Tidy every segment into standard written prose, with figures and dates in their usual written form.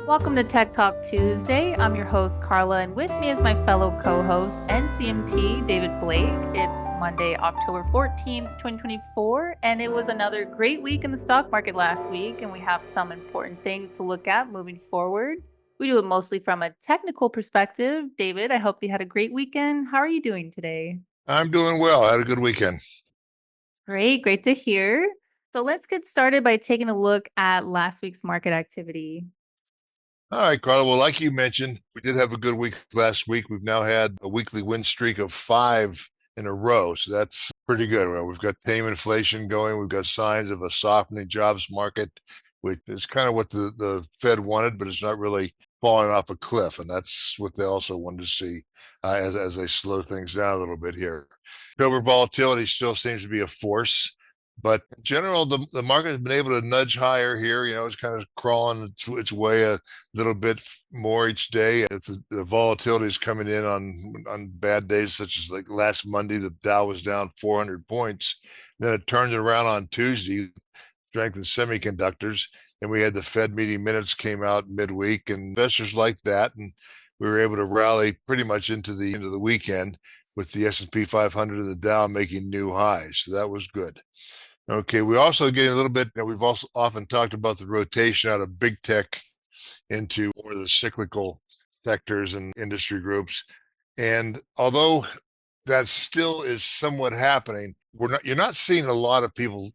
Welcome to Tech Talk Tuesday. I'm your host, Carla, and with me is my fellow co host and CMT, David Blake. It's Monday, October 14th, 2024, and it was another great week in the stock market last week, and we have some important things to look at moving forward. We do it mostly from a technical perspective. David, I hope you had a great weekend. How are you doing today? I'm doing well. I had a good weekend. Great to hear. So let's get started by taking a look at last week's market activity. All right, Carla. Well, like you mentioned, we did have a good week last week. We've now had a weekly win streak of 5 in a row. So that's pretty good. Well, we've got tame inflation going. We've got signs of a softening jobs market, which is kind of what the Fed wanted, but it's not really falling off a cliff. And that's what they also wanted to see as they slow things down a little bit here. October volatility still seems to be a force. But in general, the market has been able to nudge higher here. It's kind of crawling its way a little bit more each day. The volatility is coming in on bad days, such as like last Monday, the Dow was down 400 points. Then it turned around on Tuesday, strength in semiconductors. And we had the Fed meeting minutes came out midweek, and investors liked that. And we were able to rally pretty much into the end of the weekend with the S&P 500 and the Dow making new highs. So that was good. Okay, we also get a little bit, we've also often talked about the rotation out of big tech into more of the cyclical sectors and industry groups. And although that still is somewhat happening, you're not seeing a lot of people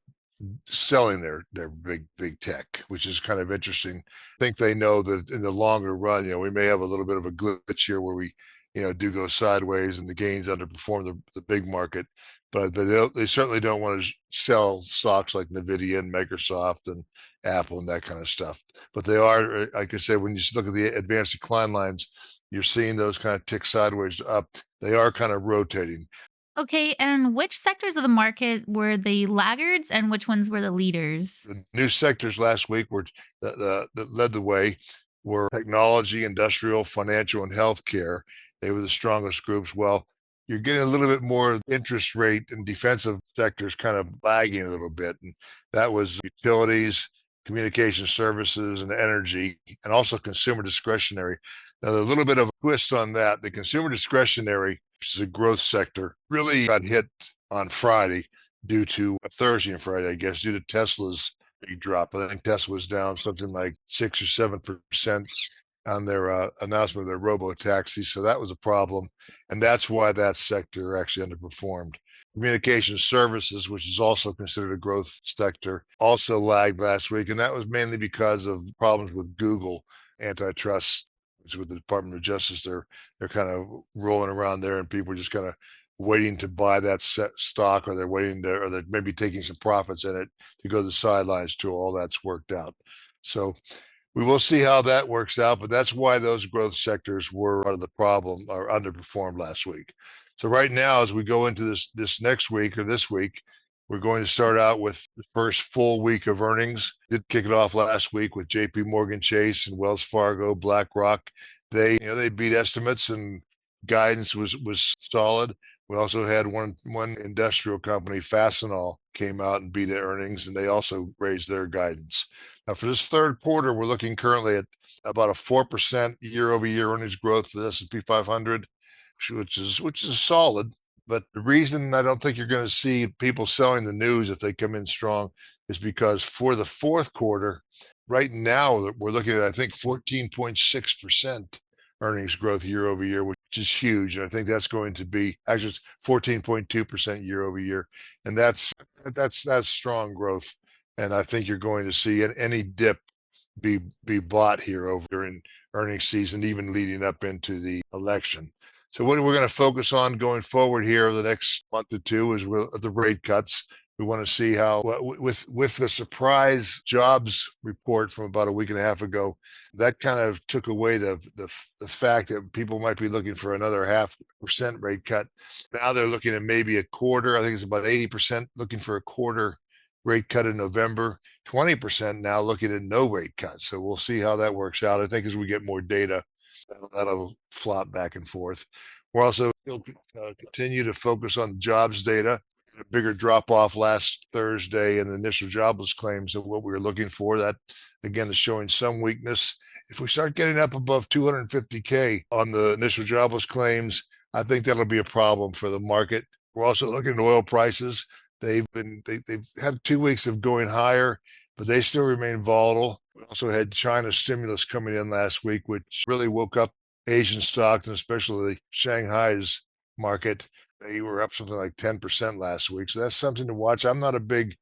selling their big tech, which is kind of interesting. I think they know that in the longer run, we may have a little bit of a glitch here where we do go sideways and the gains underperform the big market, but they certainly don't want to sell stocks like Nvidia and Microsoft and Apple and that kind of stuff. But they are, like I said, when you look at the advanced decline lines, you're seeing those kind of tick sideways up. They are kind of rotating. Okay, and which sectors of the market were the laggards and which ones were the leaders? The new sectors last week were that led the way were technology, industrial, financial, and healthcare. They were the strongest groups. Well, you're getting a little bit more interest rate and defensive sectors kind of lagging a little bit. And that was utilities, communication services, and energy, and also consumer discretionary. Now, there's a little bit of a twist on that. The consumer discretionary, which is a growth sector, really got hit on Friday due to Thursday and Friday, I guess, due to Tesla's big drop. I think Tesla was down something like 6 or 7% on their announcement of their robo taxi. So that was a problem. And that's why that sector actually underperformed. Communication services, which is also considered a growth sector, also lagged last week. And that was mainly because of problems with Google antitrust, which with the Department of Justice. They're kind of rolling around there, and people are just kind of waiting to buy that stock, or they're maybe taking some profits in it to go to the sidelines till all that's worked out. So we will see how that works out, but that's why those growth sectors were part of the problem or underperformed last week. So right now, as we go into this next week or this week, we're going to start out with the first full week of earnings. Did kick it off last week with JP Morgan Chase and Wells Fargo, BlackRock. They beat estimates, and guidance was solid. We also had one industrial company, Fastenal, came out and beat their earnings, and they also raised their guidance. Now, for this third quarter, we're looking currently at about a 4% year-over-year earnings growth for the S&P 500, which is solid. But the reason I don't think you're going to see people selling the news if they come in strong is because for the fourth quarter, right now we're looking at, I think, 14.6% earnings growth year over year, which is huge. And I think that's going to be actually 14.2% year over year. And that's strong growth. And I think you're going to see any dip be bought here over during earnings season, even leading up into the election. So what we're going to focus on going forward here over the next month or two is the rate cuts. We want to see how, with the surprise jobs report from about a week and a half ago, that kind of took away the fact that people might be looking for another 0.5% rate cut. Now they're looking at maybe a quarter. I think it's about 80% looking for a quarter rate cut in November, 20% now looking at no rate cut. So we'll see how that works out. I think as we get more data, that'll flop back and forth. We're also continue to focus on jobs data. A bigger drop off last Thursday in the initial jobless claims than what we were looking for. That again is showing some weakness. If we start getting up above 250K on the initial jobless claims, I think that'll be a problem for the market. We're also looking at oil prices. They've had 2 weeks of going higher, but they still remain volatile. We also had China's stimulus coming in last week, which really woke up Asian stocks and especially Shanghai's market. They were up something like 10% last week. So that's something to watch. I'm not a big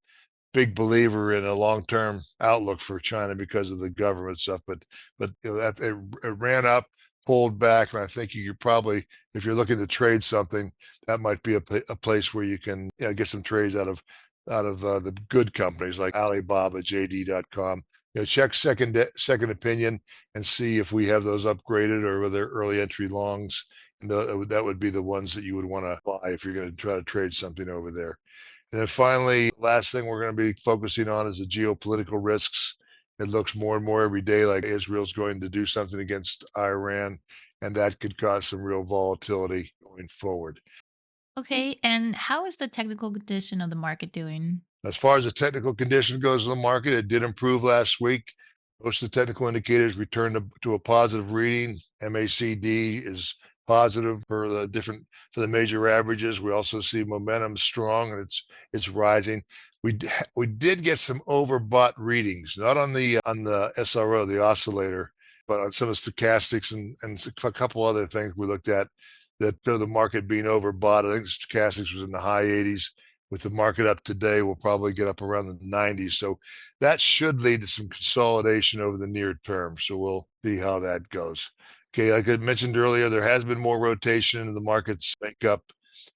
believer in a long-term outlook for China because of the government stuff, but that it ran up, pulled back, and I think you probably, if you're looking to trade something, that might be a place where you can get some trades out of the good companies like Alibaba, JD.com. Check second opinion and see if we have those upgraded or whether early entry longs. And that would be the ones that you would want to buy if you're going to try to trade something over there. And then finally, last thing we're going to be focusing on is the geopolitical risks. It looks more and more every day like Israel's going to do something against Iran, and that could cause some real volatility going forward. Okay, and how is the technical condition of the market doing? As far as the technical condition goes in the market, it did improve last week. Most of the technical indicators returned to a positive reading. MACD is positive for the major averages. We also see momentum strong and it's rising. We did get some overbought readings, not on the SRO, the oscillator, but on some of the stochastics and a couple other things we looked at that show the market being overbought. I think stochastics was in the high 80s. With the market up today, we'll probably get up around the 90s. So that should lead to some consolidation over the near term. So we'll see how that goes. Okay, like I mentioned earlier, there has been more rotation in the market's makeup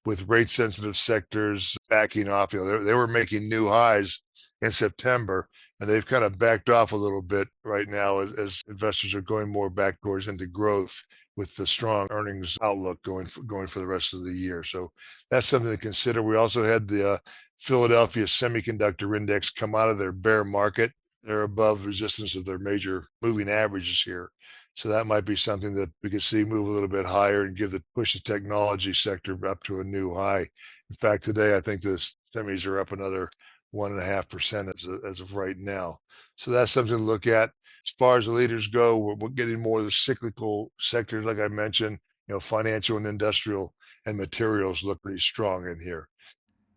with rate-sensitive sectors backing off. They were making new highs in September, and they've kind of backed off a little bit right now as investors are going more back towards into growth with the strong earnings outlook going for the rest of the year. So that's something to consider. We also had the Philadelphia Semiconductor Index come out of their bear market. They're above resistance of their major moving averages here. So that might be something that we could see move a little bit higher and push the technology sector up to a new high. In fact, today, I think the semis are up another 1.5% as of right now. So that's something to look at. As far as the leaders go, we're getting more of the cyclical sectors, like I mentioned. Financial and industrial and materials look pretty strong in here.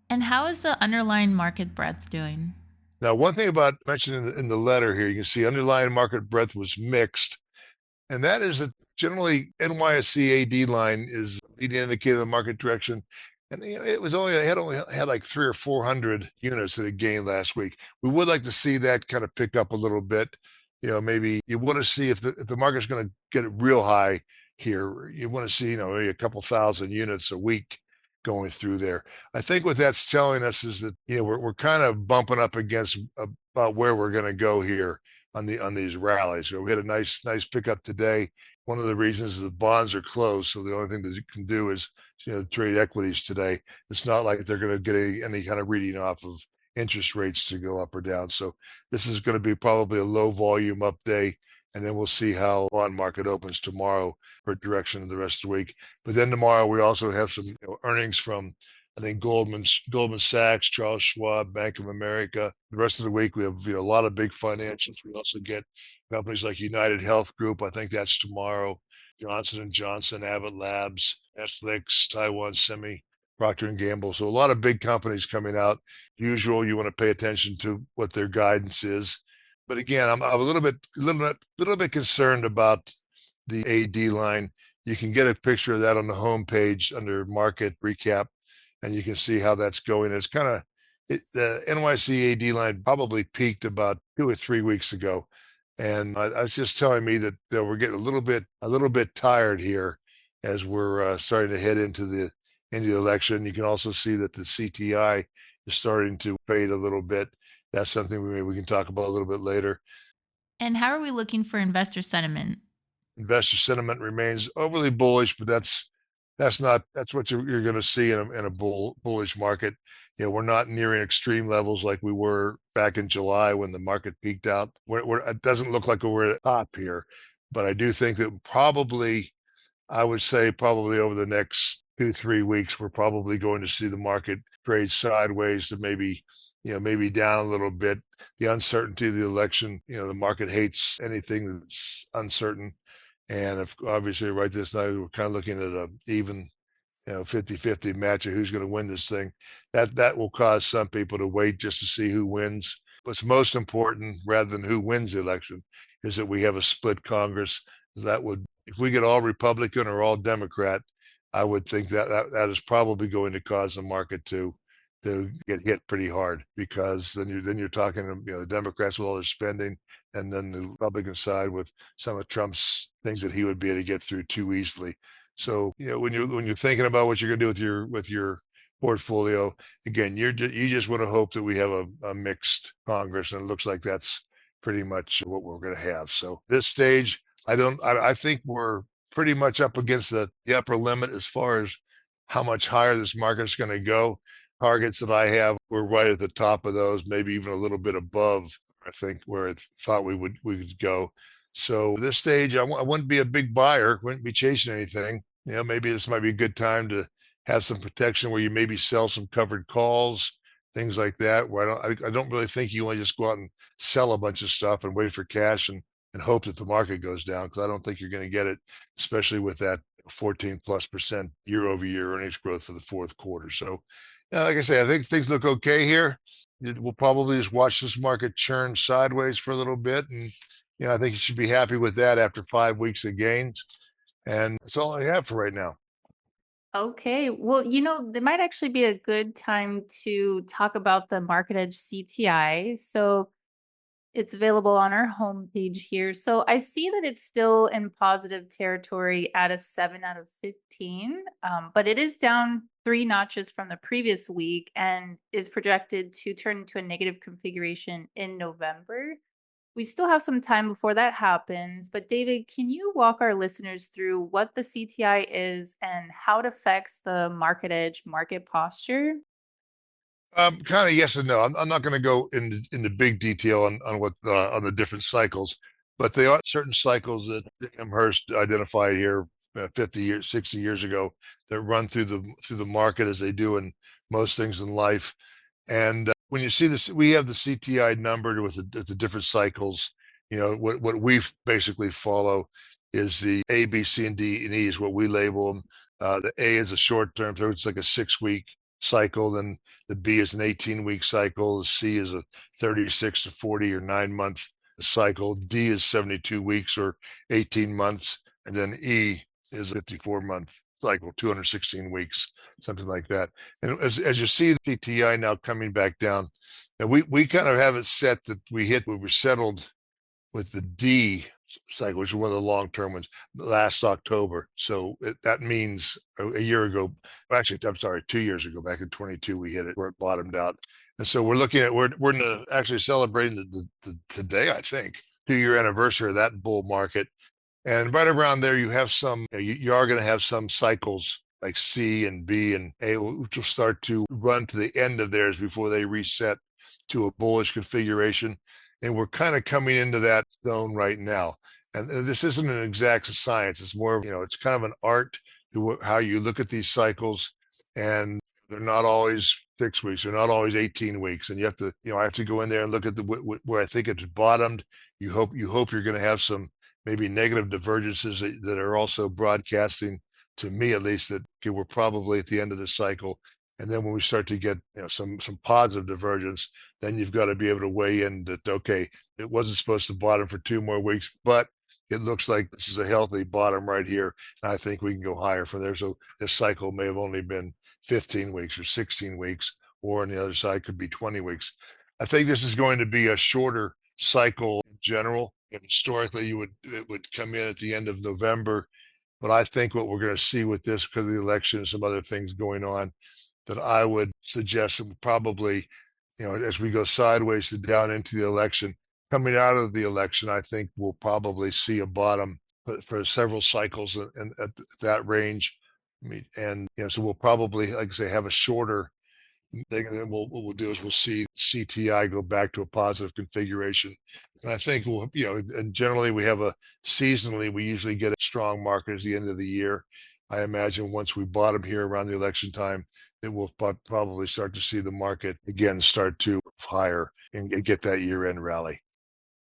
And how is the underlying market breadth doing? Now, one thing about mentioned in the letter here, you can see underlying market breadth was mixed. And that is that generally NYSE AD line is a leading indicator of the market direction. And it only had like 300 or 400 units that it gained last week. We would like to see that kind of pick up a little bit. Maybe you want to see if the market's going to get real high here. You want to see, maybe a couple thousand units a week going through there. I think what that's telling us is that we're kind of bumping up against about where we're going to go here on these rallies. So we had a nice pickup today. One of the reasons is the bonds are closed, so the only thing that you can do is trade equities today. It's not like they're going to get any kind of reading off of interest rates to go up or down. So this is going to be probably a low volume up day, and then we'll see how bond market opens tomorrow for direction of the rest of the week. But then tomorrow we also have some earnings from, I think, Goldman Sachs, Charles Schwab, Bank of America. The rest of the week we have a lot of big financials. We also get companies like United Health Group. I think that's tomorrow. Johnson & Johnson, Abbott Labs, Netflix, Taiwan Semi, Procter & Gamble. So a lot of big companies coming out. Usual, you want to pay attention to what their guidance is. But again, I'm a little bit concerned about the AD line. You can get a picture of that on the homepage under Market Recap, and you can see how that's going. It's kind of the NYSE AD line probably peaked about 2 or 3 weeks ago, and it's just telling me that we're getting a little bit tired here as we're starting to head into the election. You can also see that the CTI is starting to fade a little bit. That's something we can talk about a little bit later. And how are we looking for investor sentiment? Investor sentiment remains overly bullish, but that's what you're going to see in a bullish market. We're not nearing extreme levels like we were back in July when the market peaked out. It doesn't look like we're at the top here, but I do think that I would say probably over the next 2-3 weeks, we're probably going to see the market trade sideways to maybe down a little bit. The uncertainty of the election, the market hates anything that's uncertain. And if obviously right this night, we're kind of looking at a even 50-50 match of who's going to win this thing. That will cause some people to wait just to see who wins. What's most important, rather than who wins the election, is that we have a split Congress. If we get all Republican or all Democrat, I would think that is probably going to cause the market to get hit pretty hard, because then you're talking the Democrats with all their spending, and then the Republican side with some of Trump's things that he would be able to get through too easily. So when you're thinking about what you're going to do with your portfolio, again, you just want to hope that we have a mixed Congress, and it looks like that's pretty much what we're going to have. So this stage, I think we're pretty much up against the upper limit as far as how much higher this market's going to go. Targets that I have, we're right at the top of those, maybe even a little bit above, I think, where I thought we would go. So this stage, I wouldn't be a big buyer, wouldn't be chasing anything. Maybe this might be a good time to have some protection where you maybe sell some covered calls, things like that. Where I don't really think you want to just go out and sell a bunch of stuff and wait for cash and hope that the market goes down, because I don't think you're going to get it, especially with that 14+% year-over-year earnings growth for the fourth quarter. So, like I say, I think things look okay here. We'll probably just watch this market churn sideways for a little bit, and I think you should be happy with that after 5 weeks of gains. And that's all I have for right now. Okay. Well, there might actually be a good time to talk about the MarketEdge CTI. So it's available on our homepage here. So I see that it's still in positive territory at a 7 out of 15, but it is down 3 notches from the previous week and is projected to turn into a negative configuration in November. We still have some time before that happens, but David, can you walk our listeners through what the CTI is and how it affects the MarketEdge market posture? Kind of yes and no. I'm not going to go into big detail on what on the different cycles, but there are certain cycles that Amherst identified here 50 years, 60 years ago, that run through the market as they do in most things in life. And when you see this, we have the CTI numbered with the different cycles. What we basically follow is the A, B, C, and D, and E is what we label them. The A is a short term, so it's like a 6-week cycle. Then the B is an 18-week cycle. The C is a 36 to 40 or 9-month cycle. D is 72 weeks or 18 months. And then E is a 54-month cycle, 216 weeks, something like that. And as you see the CTI now coming back down, and we kind of have it set that we were settled with the D cycle, which is one of the long-term ones, last October. So that means a year ago, actually, I'm sorry, 2 years ago, back in 22, we hit it where it bottomed out. And so we're looking at, we're actually celebrating today, I think, 2-year anniversary of that bull market. And right around there, you have you are going to have some cycles like C and B and A, which will start to run to the end of theirs before they reset to a bullish configuration. And we're kind of coming into that zone right now. And this isn't an exact science. It's more, it's kind of an art to how you look at these cycles. And they're not always 6 weeks. They're not always 18 weeks. And you have to, I have to go in there and look at where I think it's bottomed. You hope you're going to have some maybe negative divergences that are also broadcasting, to me at least, that we're probably at the end of the cycle. And then when we start to get some positive divergence, then you've got to be able to weigh in that, okay, it wasn't supposed to bottom for 2 more weeks, but it looks like this is a healthy bottom right here. And I think we can go higher from there. So this cycle may have only been 15 weeks or 16 weeks, or on the other side could be 20 weeks. I think this is going to be a shorter cycle in general. And historically, it would come in at the end of November. But I think what we're going to see with this, because of the election and some other things going on, that I would suggest that probably, as we go sideways to down into the election, coming out of the election, I think we'll probably see a bottom for several cycles and at that range. And so we'll probably, like I say, have a shorter thing. And then what we'll do is we'll see CTI go back to a positive configuration. And I think and generally we have seasonally, we usually get a strong market at the end of the year. I imagine once we bottom here around the election time, that we'll probably start to see the market again start to higher and get that year-end rally.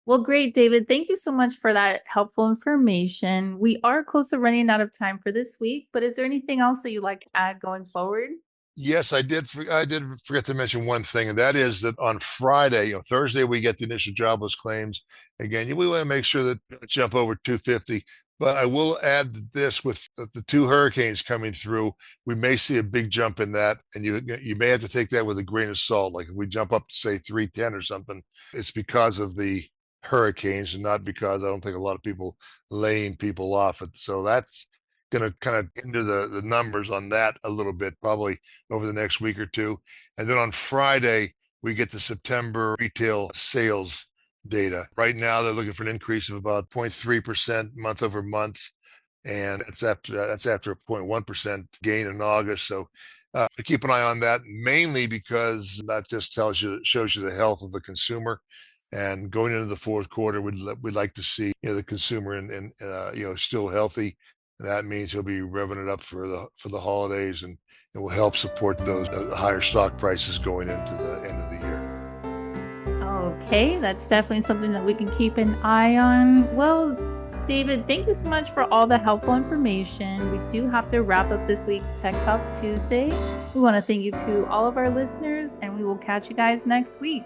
Well, great, David. Thank you so much for that helpful information. We are close to running out of time for this week, but is there anything else that you'd like to add going forward? Yes, I did. I did forget to mention one thing, and that is that on Friday, Thursday, we get the initial jobless claims. Again, we want to make sure that jump over 250. But I will add this: with the two hurricanes coming through, we may see a big jump in that, and you may have to take that with a grain of salt. Like if we jump up to say 310 or something, it's because of the hurricanes, and not because I don't think a lot of people laying people off. So that's going to kind of into the numbers on that a little bit, probably over the next week or two. And then on Friday, we get the September retail sales data. Right now, they're looking for an increase of about 0.3% month over month. And that's after a 0.1% gain in August. So keep an eye on that, mainly because that just shows you the health of the consumer. And going into the fourth quarter, we'd like to see the consumer and still healthy. That means he'll be revving it up for the holidays, and it will help support those higher stock prices going into the end of the year. Okay, that's definitely something that we can keep an eye on. Well, David, thank you so much for all the helpful information. We do have to wrap up this week's Tech Talk Tuesday. We want to thank you to all of our listeners, and we will catch you guys next week.